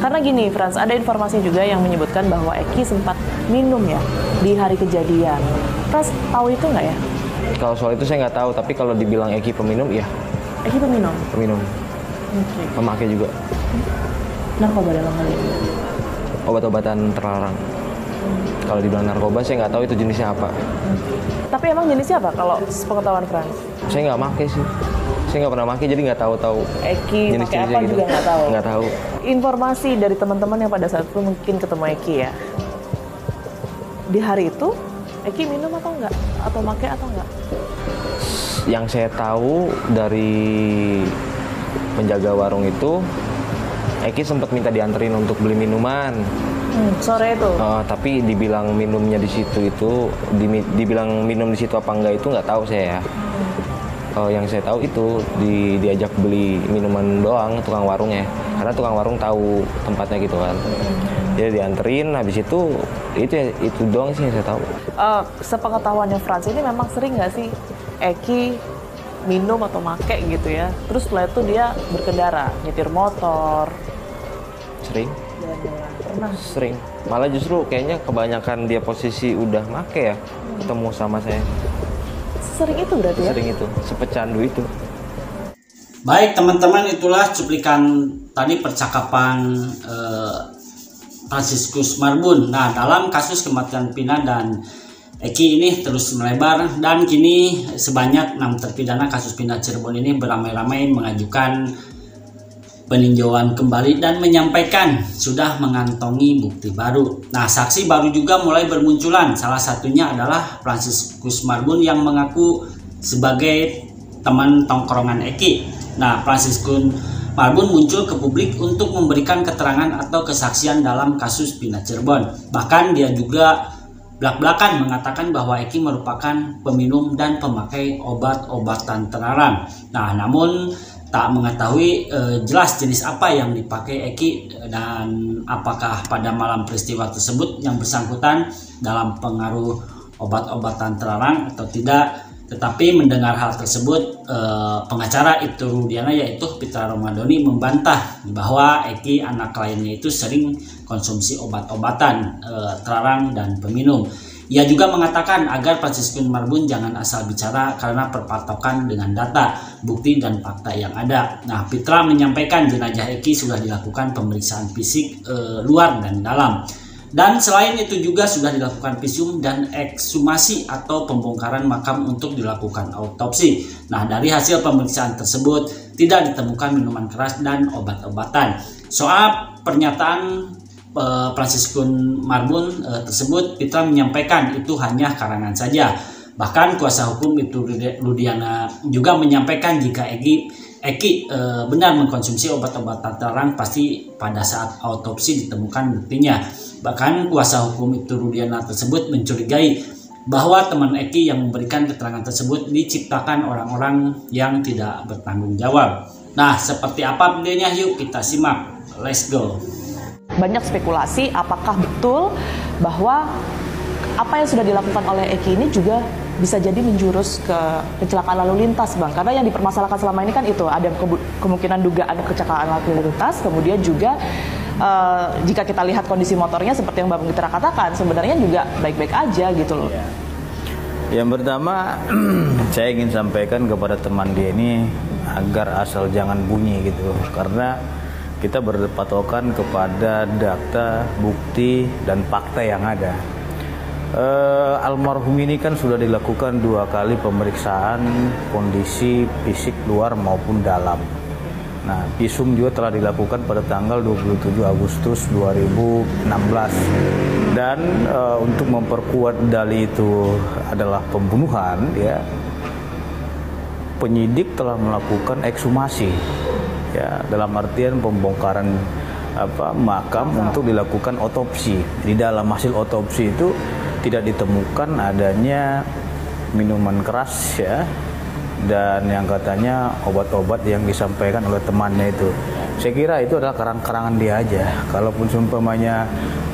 Karena gini, Frans, ada informasi juga yang menyebutkan bahwa Eki sempat minum ya di hari kejadian. Frans, tahu itu nggak ya? Kalau soal itu saya nggak tahu, tapi kalau dibilang Eki peminum, iya. Eki peminum? Peminum. Oke. Pemakai juga. Narkoba dalam hal ini? Obat-obatan terlarang. Kalau dibilang narkoba, saya nggak tahu itu jenisnya apa. Tapi emang jenisnya apa kalau pengetahuan Frans? Saya nggak pakai sih. Saya nggak pernah pakai, jadi nggak tahu Eki pakai apa gitu. juga nggak tahu. Nggak tahu. Informasi dari teman-teman yang pada saat itu mungkin ketemu Eki ya. Di hari itu Eki minum atau enggak? Atau pakai atau enggak? Yang saya tahu dari penjaga warung itu, Eki sempat minta dianterin untuk beli minuman. Sore itu. Tapi dibilang minumnya di situ itu, dibilang minum di situ apa enggak itu nggak tahu saya ya. Yang saya tahu itu diajak beli minuman doang tukang warungnya, karena tukang warung tahu tempatnya gitu kan. Jadi dianterin, habis itu doang sih yang saya tahu. Sepengetahuannya Frans ini memang sering nggak sih Eki minum atau make gitu ya? Terus setelah itu dia berkendara, nyetir motor. Sering. Pernah. Sering. Malah justru kayaknya kebanyakan dia posisi udah make ya, ketemu sama saya. Sering itu berarti ya? Sering itu, sepecandu itu. Baik teman-teman, itulah cuplikan tadi percakapan Franciscus Marbun. Nah, dalam kasus kematian Vina dan Eki ini terus melebar, dan kini sebanyak 6 terpidana kasus Vina Cirebon ini beramai-ramai mengajukan peninjauan kembali dan menyampaikan sudah mengantongi bukti baru. Nah, saksi baru juga mulai bermunculan. Salah satunya adalah Franciscus Marbun yang mengaku sebagai teman tongkrongan Eki. Nah, Franciscus Marbun muncul ke publik untuk memberikan keterangan atau kesaksian dalam kasus Vina Cirebon. Bahkan dia juga belak-belakan mengatakan bahwa Eki merupakan peminum dan pemakai obat-obatan terlarang. Nah, namun tak mengetahui jelas jenis apa yang dipakai Eki dan apakah pada malam peristiwa tersebut yang bersangkutan dalam pengaruh obat-obatan terlarang atau tidak. Tetapi mendengar hal tersebut, pengacara Ibtu Rudiana yaitu Pitra Romadoni membantah bahwa Eki anak kliennya itu sering konsumsi obat-obatan terlarang dan peminum. Ia juga mengatakan agar Franciscus Marbun jangan asal bicara karena berpatokan dengan data, bukti, dan fakta yang ada. Nah, Pitra menyampaikan jenazah Eki sudah dilakukan pemeriksaan fisik luar dan dalam. Dan selain itu juga sudah dilakukan visum dan ekshumasi atau pembongkaran makam untuk dilakukan autopsi. Nah, dari hasil pemeriksaan tersebut tidak ditemukan minuman keras dan obat-obatan. Soal pernyataan Franciscus Marbun tersebut, Pitra menyampaikan itu hanya karangan saja. Bahkan kuasa hukum Ibtu Rudiana juga menyampaikan jika Eki benar mengkonsumsi obat-obatan terlarang, pasti pada saat autopsi ditemukan buktinya. Bahkan kuasa hukum Ibtu Rudiana tersebut mencurigai bahwa teman Eki yang memberikan keterangan tersebut diciptakan orang-orang yang tidak bertanggung jawab. Nah, seperti apa videonya? Yuk kita simak. Let's go. Banyak spekulasi apakah betul bahwa apa yang sudah dilakukan oleh Eki ini juga bisa jadi menjurus ke kecelakaan lalu lintas, Bang. Karena yang dipermasalahkan selama ini kan itu ada kemungkinan dugaan kecelakaan lalu lintas, kemudian juga jika kita lihat kondisi motornya seperti yang Bang Mitra katakan, sebenarnya juga baik-baik aja gitu loh. Yang pertama, saya ingin sampaikan kepada teman dia ini agar asal jangan bunyi gitu, karena kita berpatokan kepada data, bukti, dan fakta yang ada. Almarhum ini kan sudah dilakukan 2 kali pemeriksaan kondisi fisik luar maupun dalam. Nah, visum juga telah dilakukan pada tanggal 27 Agustus 2016. Dan untuk memperkuat dalih itu adalah pembunuhan, ya, penyidik telah melakukan ekshumasi. Ya, dalam artian pembongkaran makam untuk dilakukan otopsi. Di dalam hasil otopsi itu tidak ditemukan adanya minuman keras, ya, dan yang katanya obat-obat yang disampaikan oleh temannya itu. Saya kira itu adalah karang-karangan dia aja. Kalaupun seumpamanya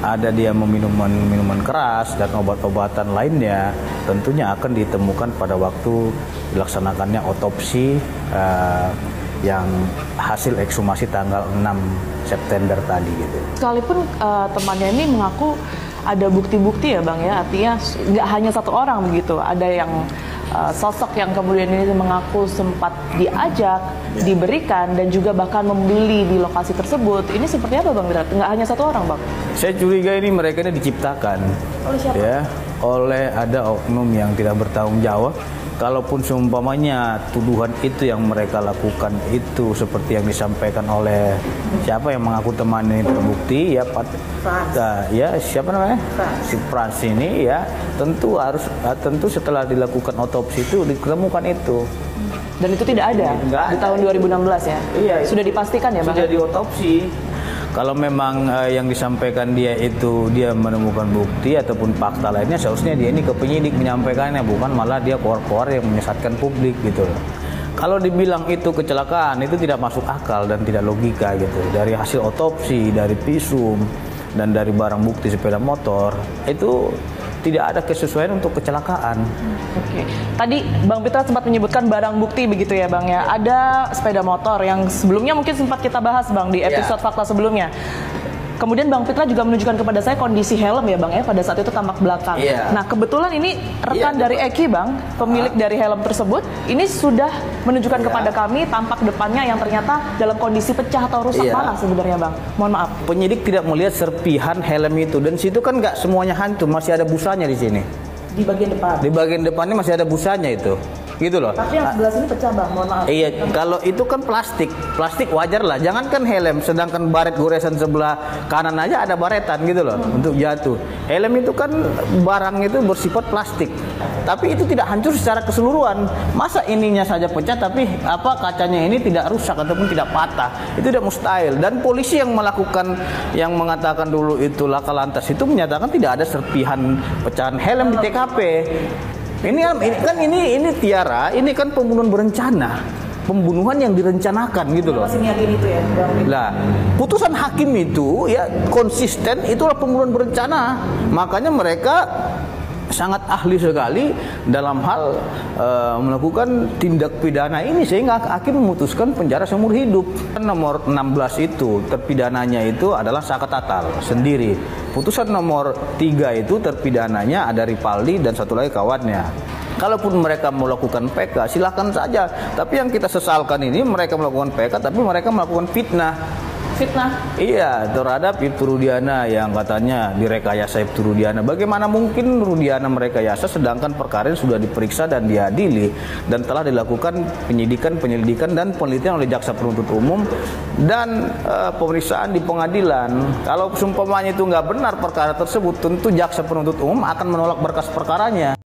ada dia meminum minuman keras dan obat-obatan lainnya, tentunya akan ditemukan pada waktu dilaksanakannya otopsi yang hasil ekshumasi tanggal 6 September tadi gitu. Sekalipun temannya ini mengaku ada bukti-bukti ya Bang ya, artinya nggak hanya satu orang begitu, ada yang sosok yang kemudian ini mengaku sempat diajak, diberikan, dan juga bahkan membeli di lokasi tersebut. Ini seperti apa Bang? Nggak hanya satu orang Bang? Saya curiga ini mereka ini diciptakan Oleh siapa? ya, oleh ada oknum yang tidak bertanggung jawab. Kalaupun seumpamanya tuduhan itu yang mereka lakukan itu seperti yang disampaikan oleh siapa yang mengaku teman ini terbukti ya, ya siapa namanya? Si Frans ini ya, tentu setelah dilakukan otopsi itu ditemukan itu. Dan itu tidak ada Nggak di ada. tahun 2016 ya? Iya, Sudah dipastikan ya Bang? Sudah diotopsi. Kalau memang yang disampaikan dia itu dia menemukan bukti ataupun fakta lainnya, seharusnya dia ini ke penyidik menyampaikannya, bukan malah dia keluar-keluar yang menyesatkan publik gitu. Kalau dibilang itu kecelakaan, itu tidak masuk akal dan tidak logika gitu. Dari hasil otopsi, dari visum, dan dari barang bukti sepeda motor, itu tidak ada kesesuaian untuk kecelakaan. Oke. Tadi Bang Pitra sempat menyebutkan barang bukti begitu ya Bang ya. Ada sepeda motor yang sebelumnya mungkin sempat kita bahas Bang di episode fakta sebelumnya. Kemudian Bang Pitra juga menunjukkan kepada saya kondisi helm ya Bang ya, pada saat itu tampak belakang. Iya. Nah kebetulan ini rekan dari Eki Bang, pemilik dari helm tersebut, ini sudah menunjukkan kepada kami tampak depannya yang ternyata dalam kondisi pecah atau rusak parah sebenarnya Bang. Mohon maaf. Penyidik tidak melihat serpihan helm itu, dan situ kan nggak semuanya hantu, masih ada busanya di sini. Di bagian depan. Di bagian depannya masih ada busanya itu. Gitu loh. Tapi yang sebelah sini pecah Bang, mohon maaf. Iya, kalau itu kan plastik wajar lah. Jangankan helm, sedangkan baret goresan sebelah kanan aja ada baretan gitu loh untuk jatuh. Helm itu kan barang itu bersifat plastik, tapi itu tidak hancur secara keseluruhan. Masa ininya saja pecah, tapi kacanya ini tidak rusak ataupun tidak patah? Itu tidak mustahil. Dan polisi yang mengatakan dulu itu laka lantas itu menyatakan tidak ada serpihan pecahan helm di TKP. Ini Tiara, ini kan pembunuhan berencana, pembunuhan yang direncanakan gitu loh. Masih yakin itu ya Bang? Lah, putusan hakim itu ya konsisten, itulah pembunuhan berencana. Makanya mereka sangat ahli sekali dalam hal melakukan tindak pidana ini, sehingga hakim memutuskan penjara seumur hidup. Nomor 16 itu terpidananya itu adalah Saka Tatal sendiri. Putusan nomor 3 itu terpidananya ada Ripaldi dan satu lagi kawannya. Kalaupun mereka melakukan PK, silakan saja. Tapi yang kita sesalkan ini mereka melakukan PK, tapi mereka melakukan fitnah. Iya, terhadap Ibtu Rudiana yang katanya direkayasa Ibtu Rudiana. Bagaimana mungkin Rudiana merekayasa sedangkan perkara sudah diperiksa dan diadili dan telah dilakukan penyelidikan dan penelitian oleh jaksa penuntut umum dan pemeriksaan di pengadilan. Kalau seumpamanya itu nggak benar perkara tersebut, tentu jaksa penuntut umum akan menolak berkas perkaranya.